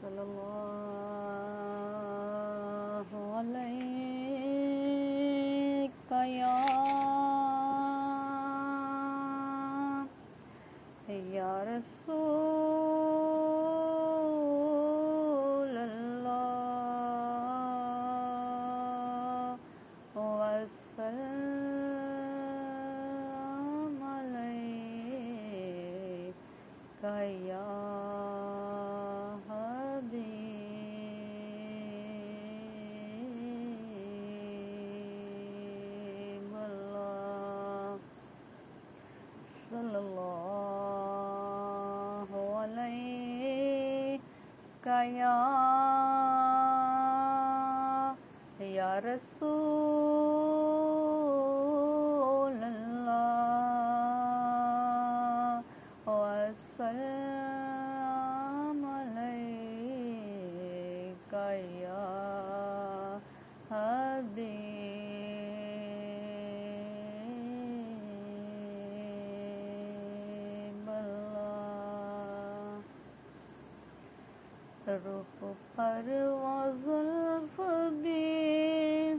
صلی اللہ علیہ یا رسول اللہ وسلم علیک یا صلی اللہ علیہ یا رسول اللہ وسلم علیک یا روح پر وہ زلف بھی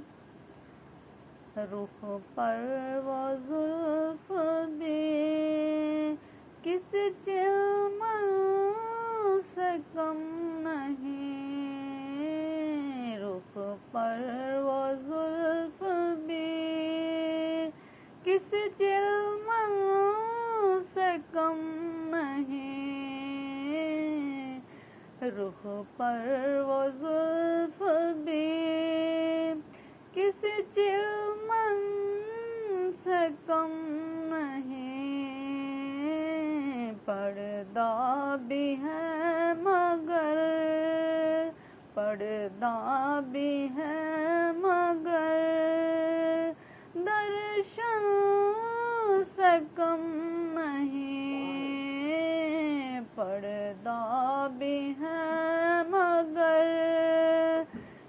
روح پر وہ زلف بھی کس چلمن سے کم نہیں روح پر وہ زلف بھی کس چلمن سے کم نہیں روح پر وہ زلف بھی کس چلمن سے کم نہیں پردہ بھی ہے مگر پردہ بھی ہے مگر درشن سے کم نہیں پردہ بھی ہے مگر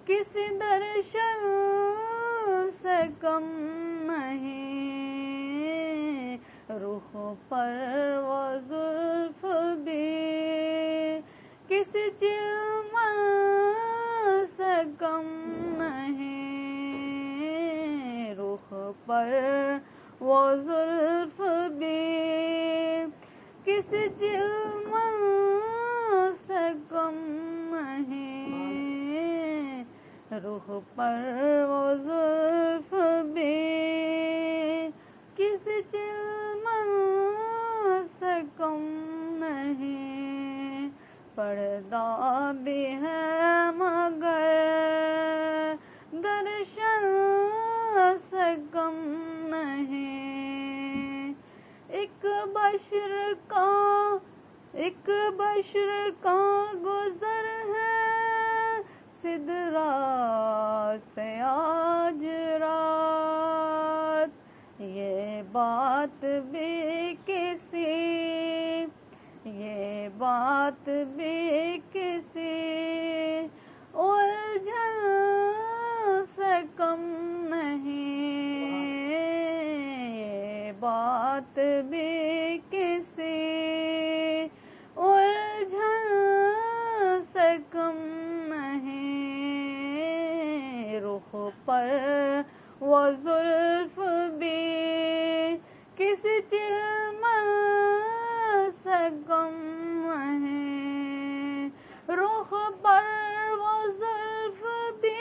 کسی درشن سے کم نہیں روح پر وہ زلف بھی کسی چلمن سے کم نہیں روح پر وہ زلف بھی کسی چلمن سے کم نہیں روح پر وہ زلف بھی کسی چلمن سے کم نہیں پردہ بھی ہے مگر درشن سے کم نہیں ایک بشر کا گزر ہے سدرا سے آج رات یہ بات بھی کسی الجھن سے کم نہیں یہ بات بھی کسی الجھن سے کم نہیں روح پر وہ زلف بھی کسی چلمن سے کم نہیں روح پر وہ زلف بھی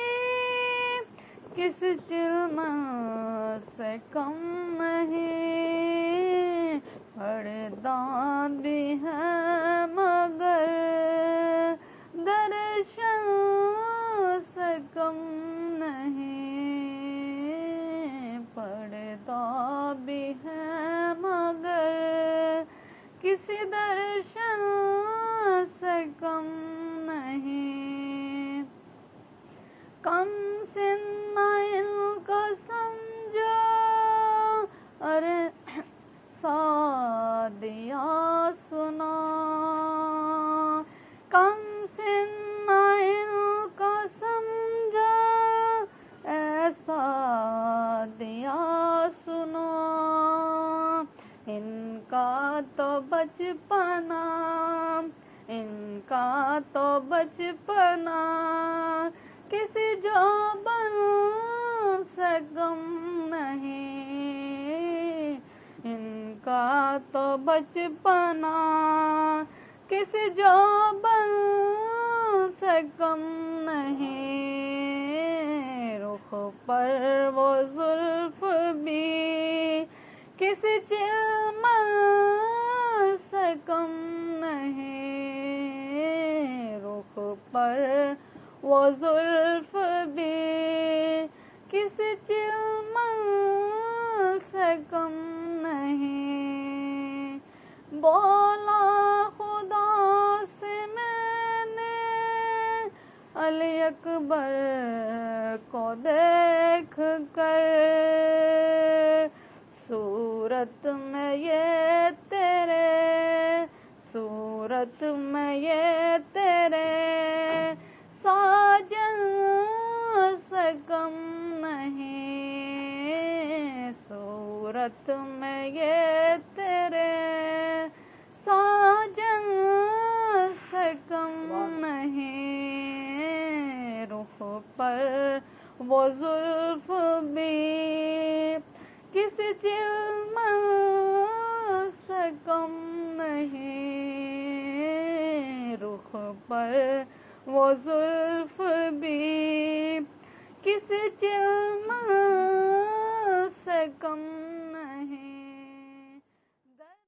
کسی چلمن سے کم نہیں پردہ بھی ہے مگر درشن سے کم نہیں پردہ بھی ہے مگر کسی درشن سے کم نہیں کم سن ان کا سمجھو ارے سعدیہ سنا کا تو بچپنا کسی جوبن سے کم نہیں، ان کا تو بچپنا کسی جوبن سے کم نہیں، رخ پر وہ زلف بھی کسی چلمن سے کم نہیں، رخ پر وہ زلف بھی کسی چلمن سے کم نہیں۔ بولا خدا سے میں نے علی اکبر کو دیکھ کر، صورت میں یہ تیرے، صورت میں یہ تیرے ساجن سے کم نہیں، صورت میں یہ تیرے ساجن سے کم نہیں، رخ پر وہ زلف بھی کسی چلمن سے کم نہیں، رخ پر وہ زلف بھی کسی چلمن سے کم